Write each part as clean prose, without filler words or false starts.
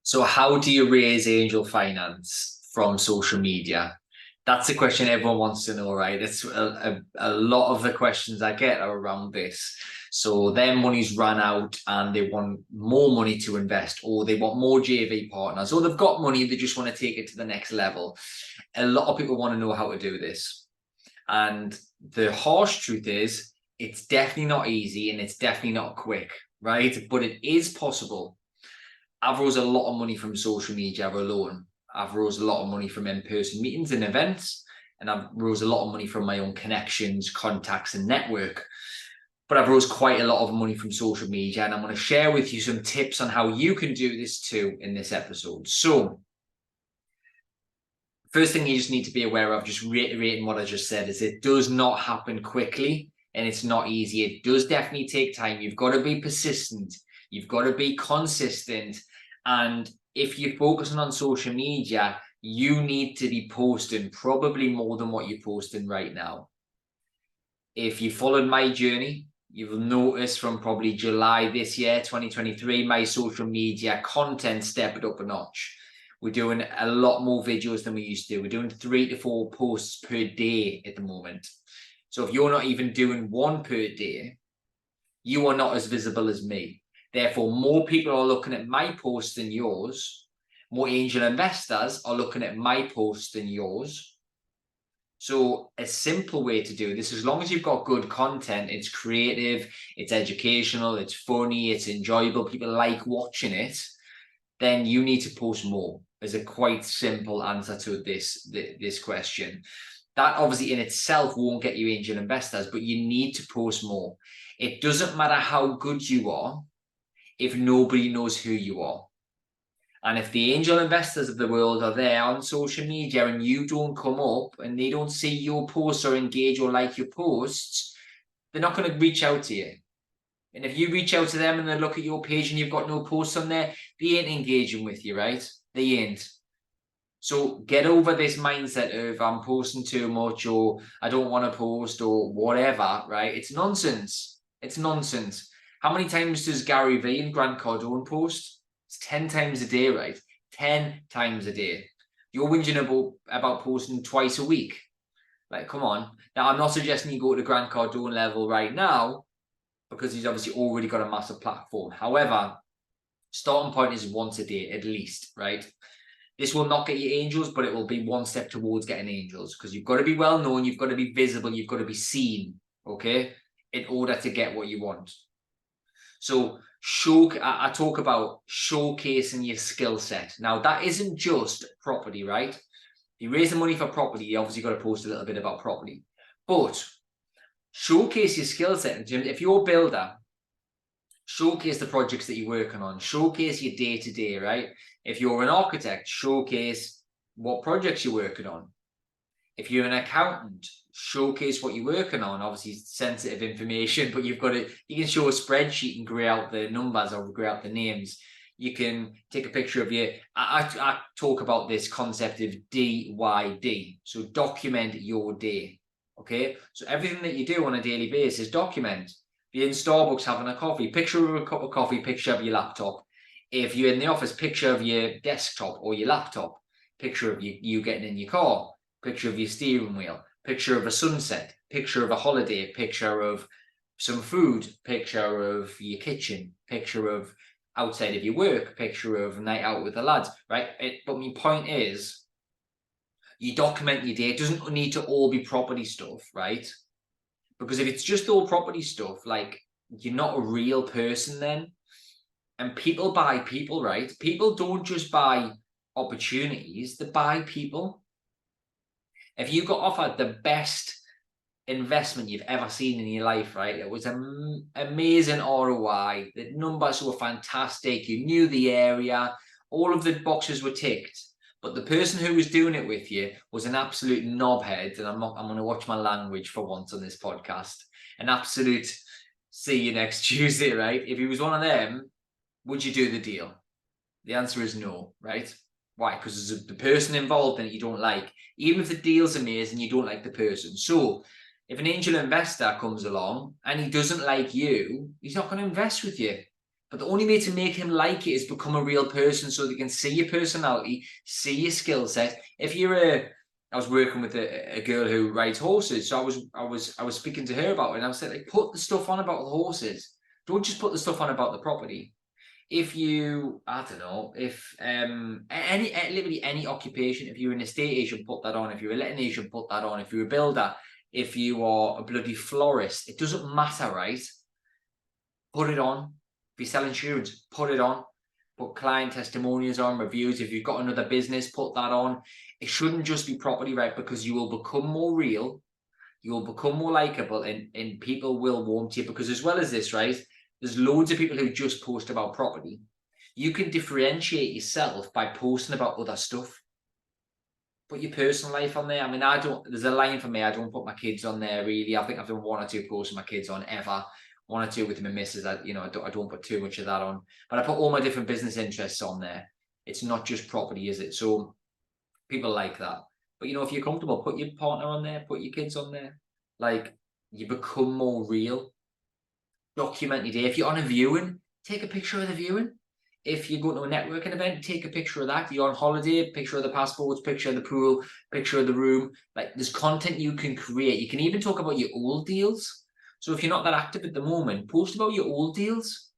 So how do you raise angel finance from social media? That's the question everyone wants to know, right? It's a lot of the questions I get are around this. So their money's run out and they want more money to invest, or they want more JV partners, or they've got money, they just want to take it to the next level. A lot of people want to know how to do this. And the harsh truth is, it's definitely not easy and it's definitely not quick, right? But it is possible. I've rose a lot of money from social media alone. I've rose a lot of money from in-person meetings and events, and I've rose a lot of money from my own connections, contacts, and network. But I've rose quite a lot of money from social media, and I'm going to share with you some tips on how you can do this too in this episode. So, first thing you just need to be aware of, just reiterating what I just said, is it does not happen quickly and it's not easy. It does definitely take time. You've got to be persistent. You've got to be consistent. And if you're focusing on social media, you need to be posting probably more than what you're posting right now. If you followed my journey, you will notice from probably July this year, 2023, my social media content stepped up a notch. We're doing a lot more videos than we used to. We're doing 3 to 4 posts per day at the moment. So if you're not even doing one per day, you are not as visible as me. Therefore, more people are looking at my posts than yours. More angel investors are looking at my posts than yours. So a simple way to do this, as long as you've got good content, it's creative, it's educational, it's funny, it's enjoyable, people like watching it, then you need to post more. As a quite simple answer to this question. That obviously in itself won't get you angel investors, but you need to post more. It doesn't matter how good you are if nobody knows who you are. And if the angel investors of the world are there on social media and you don't come up and they don't see your posts or engage or like your posts, they're not going to reach out to you. And if you reach out to them and they look at your page and you've got no posts on there, they ain't engaging with you, right? They ain't. So get over this mindset of I'm posting too much or I don't want to post or whatever, right? It's nonsense. It's nonsense. How many times does Gary Vee and Grant Cardone post? It's 10 times a day, right? 10 times a day. You're whinging about posting twice a week. Like, come on. Now, I'm not suggesting you go to the Grant Cardone level right now because he's obviously already got a massive platform. However, starting point is once a day at least, right? This will not get you angels, but it will be one step towards getting angels because you've got to be well known, you've got to be visible, you've got to be seen, okay, in order to get what you want. So I talk about showcasing your skill set. Now, that isn't just property, right? If you raise the money for property, you obviously got to post a little bit about property. But showcase your skill set. If you're a builder, showcase the projects that you're working on. Showcase your day-to-day, right? If you're an architect, showcase what projects you're working on. If you're an accountant, showcase what you're working on. Obviously, sensitive information, but you can show a spreadsheet and grey out the numbers or grey out the names. You can take a picture of your, I talk about this concept of DYD. So document your day, okay? So everything that you do on a daily basis, document. If you're in Starbucks having a coffee, picture of a cup of coffee, picture of your laptop. If you're in the office, picture of your desktop or your laptop, picture of you getting in your car, picture of your steering wheel, picture of a sunset, picture of a holiday, picture of some food, picture of your kitchen, picture of outside of your work, picture of a night out with the lads, right? But my point is, you document your day. It doesn't need to all be property stuff, right? Because if it's just all property stuff, like, you're not a real person then. And people buy people, right? People don't just buy opportunities, they buy people. If you got offered the best investment you've ever seen in your life, right? It was an amazing ROI. The numbers were fantastic. You knew the area. All of the boxes were ticked. But the person who was doing it with you was an absolute knobhead. And I'm going to watch my language for once on this podcast. An absolute see you next Tuesday, right? If he was one of them, would you do the deal? The answer is no, right? Why? Because there's the person involved in it you don't like. Even if the deal's amazing, you don't like the person. So if an angel investor comes along and he doesn't like you, he's not going to invest with you. But the only way to make him like it is become a real person, so they can see your personality, see your skill set. If you're I was working with a girl who rides horses, so I was speaking to her about it, and I was saying, like, put the stuff on about the horses. Don't just put the stuff on about the property. If you, I don't know, if literally any occupation, if you're an estate agent, put that on. If you're a letting agent, put that on. If you're a builder, if you are a bloody florist, it doesn't matter, right? Put it on. If you sell insurance, put it on. Put client testimonials on, reviews. If you've got another business, put that on. It shouldn't just be property, right? Because you will become more real, you will become more likable, and people will warm to you. Because as well as this, right, there's loads of people who just post about property. You can differentiate yourself by posting about other stuff. Put your personal life on there. I mean, there's a line for me, I don't put my kids on there, really. I think I've done 1 or 2 posts with my kids on ever. 1 or 2 with my missus. I don't put too much of that on. But I put all my different business interests on there. It's not just property, is it? So people like that. But, if you're comfortable, put your partner on there, put your kids on there. Like, you become more real. Document your day. If you're on a viewing, take a picture of the viewing. If you're going to a networking event, take a picture of that. If you're on holiday, picture of the passports, picture of the pool, picture of the room. Like, there's content you can create. You can even talk about your old deals. So if you're not that active at the moment, post about your old deals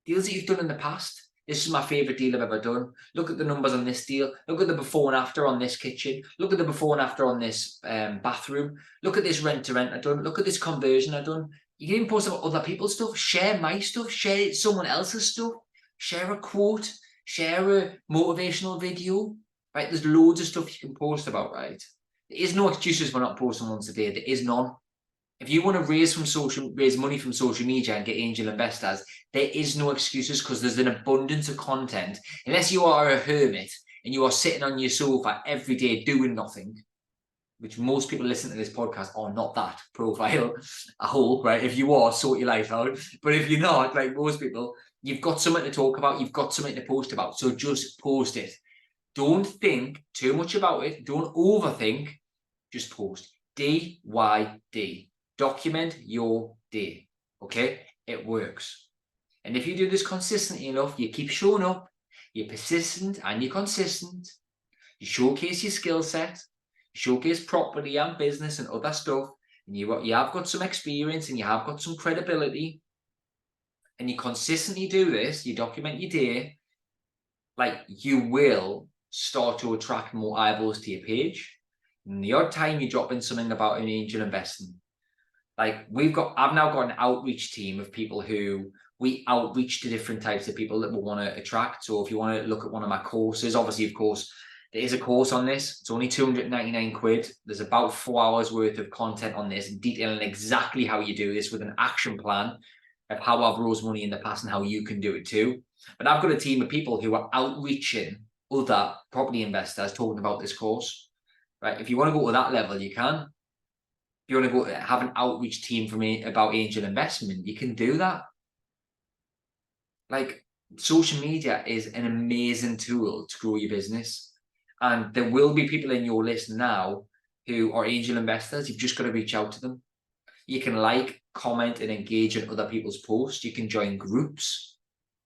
that you've done in the past. This is my favorite deal I've ever done. Look at the numbers on this deal. Look at the before and after on this kitchen. Look at the before and after on this bathroom. Look at this rent to rent I've done. Look at this conversion I've done. You can even post about other people's stuff. Share my stuff. Share someone else's stuff. Share a quote. Share a motivational video. Right? There's loads of stuff you can post about, right? There is no excuses for not posting once a day. There is none. If you want to raise money from social media and get angel investors, there is no excuses, because there's an abundance of content. Unless you are a hermit and you are sitting on your sofa every day doing nothing, which most people listening to this podcast are not that profile, I hope, right? If you are, sort your life out. But if you're not, like most people, you've got something to talk about, you've got something to post about. So just post it. Don't think too much about it. Don't overthink. Just post. DYD. Document your day. Okay? It works. And if you do this consistently enough, you keep showing up, you're persistent and you're consistent, you showcase your skill set, you showcase property and business and other stuff, and you have got some experience and you have got some credibility, and you consistently do this, you document your day, like, you will start to attract more eyeballs to your page. And the odd time you drop in something about an angel investing, like, I've now got an outreach team of people who we outreach to different types of people that we want to attract. So if you want to look at one of my courses, obviously, of course, there is a course on this. It's only 299 quid. There's about 4 hours worth of content on this, detailing exactly how you do this with an action plan of how I've rose money in the past and how you can do it too. But I've got a team of people who are outreaching other property investors talking about this course, right? If you want to go to that level, you can. If you want to go have an outreach team for me about angel investment, you can do that. Like, social media is an amazing tool to grow your business. And there will be people in your list now who are angel investors. You've just got to reach out to them. You can like, comment, and engage in other people's posts. You can join groups,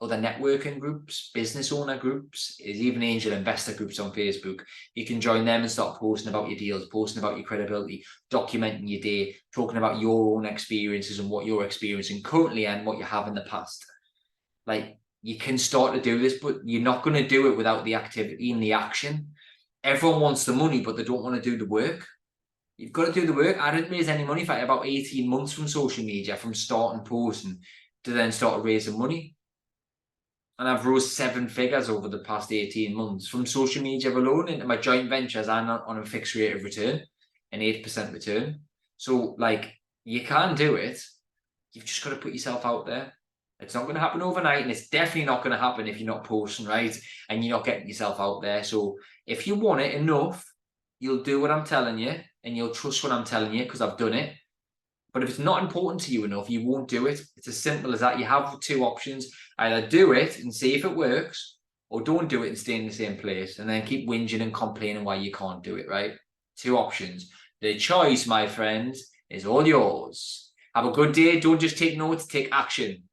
other networking groups, business owner groups, even angel investor groups on Facebook. You can join them and start posting about your deals, posting about your credibility, documenting your day, talking about your own experiences and what you're experiencing currently and what you have in the past. Like, you can start to do this, but you're not going to do it without the activity and the action. Everyone wants the money, but they don't want to do the work. You've got to do the work. I didn't raise any money for about 18 months from social media, from starting posting to then start raising money. And I've raised 7 figures over the past 18 months from social media alone into my joint ventures and on a fixed rate of return, an 8% return. So, like, you can do it. You've just got to put yourself out there. It's not going to happen overnight, and it's definitely not going to happen if you're not posting, right? And you're not getting yourself out there. So if you want it enough, you'll do what I'm telling you, and you'll trust what I'm telling you, because I've done it. But if it's not important to you enough, you won't do it. It's as simple as that. You have 2 options. Either do it and see if it works, or don't do it and stay in the same place and then keep whinging and complaining why you can't do it, right? 2 options. The choice, my friend, is all yours. Have a good day. Don't just take notes, take action.